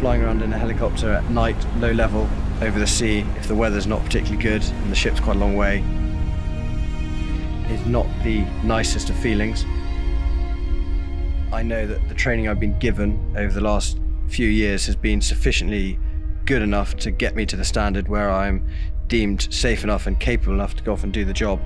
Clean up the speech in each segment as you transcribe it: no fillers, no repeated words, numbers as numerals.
flying around in a helicopter at night, low level, over the sea, if the weather's not particularly good and the ship's quite a long way, is not the nicest of feelings. I know that the training I've been given over the last few years has been sufficiently good enough to get me to the standard where I'm deemed safe enough and capable enough to go off and do the job.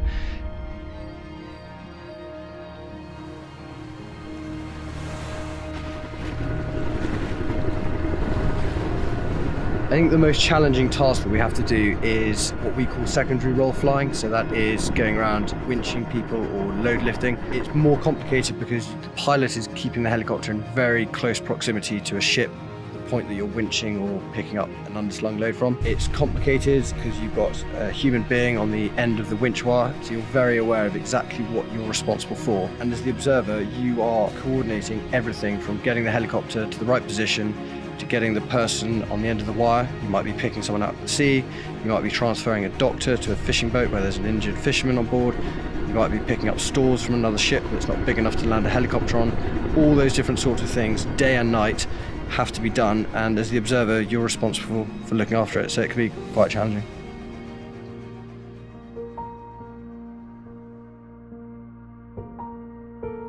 I think the most challenging task that we have to do is what we call secondary role flying. So that is going around winching people or load lifting. It's more complicated because the pilot is keeping the helicopter in very close proximity to a ship, the point that you're winching or picking up an underslung load from. It's complicated because you've got a human being on the end of the winch wire, so you're very aware of exactly what you're responsible for. And as the observer, you are coordinating everything from getting the helicopter to the right position, to getting the person on the end of the wire. You might be picking someone up at sea, you might be transferring a doctor to a fishing boat where there's an injured fisherman on board, you might be picking up stores from another ship that's not big enough to land a helicopter on. All those different sorts of things, day and night, have to be done, and as the observer, you're responsible for looking after it, so it can be quite challenging.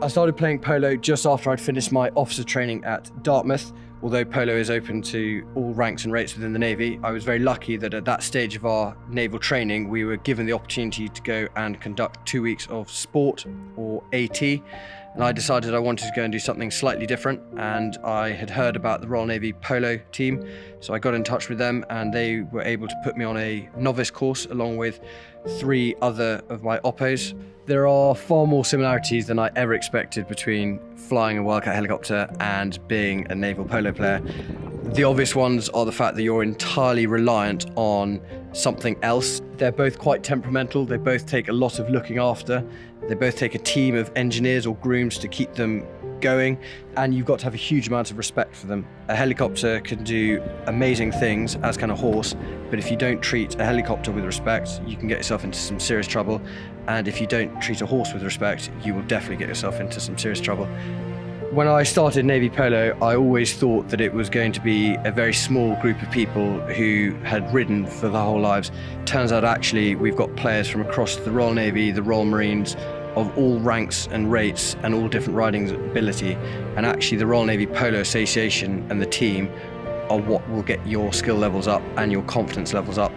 I started playing polo just after I'd finished my officer training at Dartmouth. Although polo is open to all ranks and rates within the Navy, I was very lucky that at that stage of our naval training, we were given the opportunity to go and conduct 2 weeks of sport, or AT. And I decided I wanted to go and do something slightly different, and I had heard about the Royal Navy polo team, so I got in touch with them and they were able to put me on a novice course along with 3 other of my oppos. There are far more similarities than I ever expected between flying a Wildcat helicopter and being a naval polo player. The obvious ones are the fact that you're entirely reliant on something else. They're both quite temperamental, they both take a lot of looking after, they both take a team of engineers or grooms to keep them going, and you've got to have a huge amount of respect for them. A helicopter can do amazing things, as can a horse, but if you don't treat a helicopter with respect, you can get yourself into some serious trouble, and if you don't treat a horse with respect, you will definitely get yourself into some serious trouble. When I started Navy Polo, I always thought that it was going to be a very small group of people who had ridden for their whole lives. Turns out actually we've got players from across the Royal Navy, the Royal Marines, of all ranks and rates and all different riding ability. And actually the Royal Navy Polo Association and the team are what will get your skill levels up and your confidence levels up.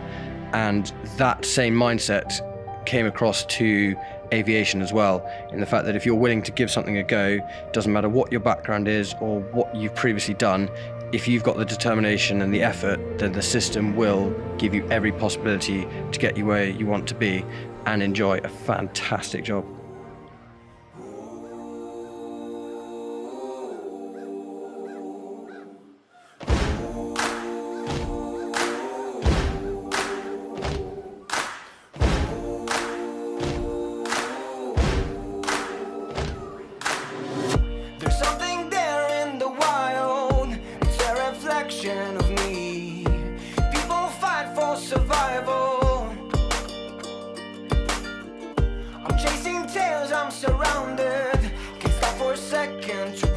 And that same mindset came across to aviation as well, in the fact that if you're willing to give something a go, doesn't matter what your background is or what you've previously done, if you've got the determination and the effort, then the system will give you every possibility to get you where you want to be and enjoy a fantastic job. Of me, people fight for survival. I'm chasing tails, I'm surrounded. Can't stop for a second to